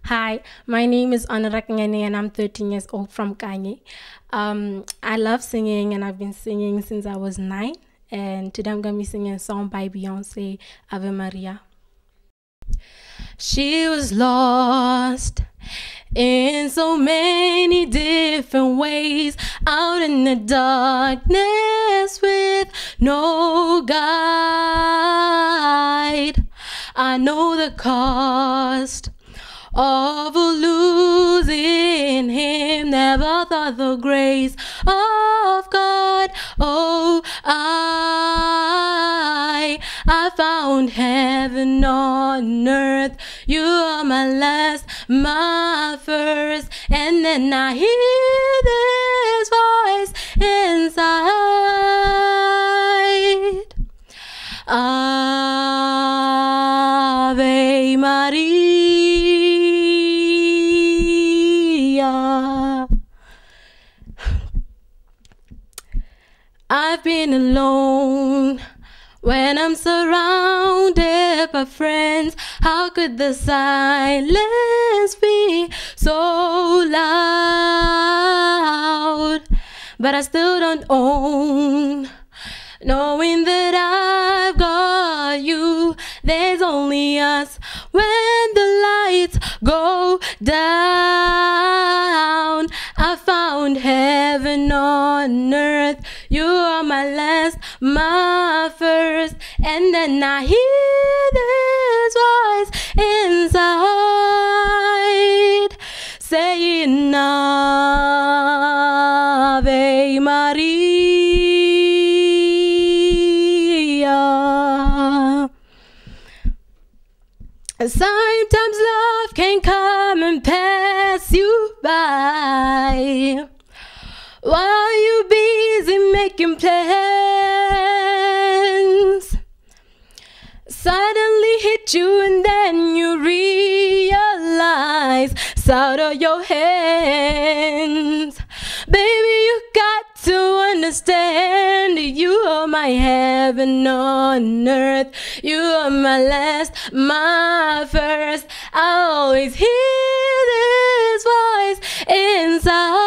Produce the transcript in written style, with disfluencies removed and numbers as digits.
Hi, my name is Rakanyane and I'm 13 years old from Kanye. I love singing and I've been singing since I was 9. And today I'm going to be singing a song by Beyonce, Ave Maria. She was lost in so many different ways, out in the darkness with no guide. I know the cost of losing him, never thought the grace of God. Oh, I found heaven on earth. You are my last, my first, and then I hear this voice inside. Ave Maria. I've been alone when I'm surrounded by friends. How could the silence be so loud? But I still don't own knowing that I've got you. There's only us when the lights go down. I found heaven on earth. You are my last, my first, and then I hear this voice inside saying Ave Maria. Sometimes love can come and pass you by while you're busy making plans. Suddenly hit you and then you realize it's out of your hands. Baby, you got to understand, you are my heaven on earth. You are my last, my first. I always hear this voice inside.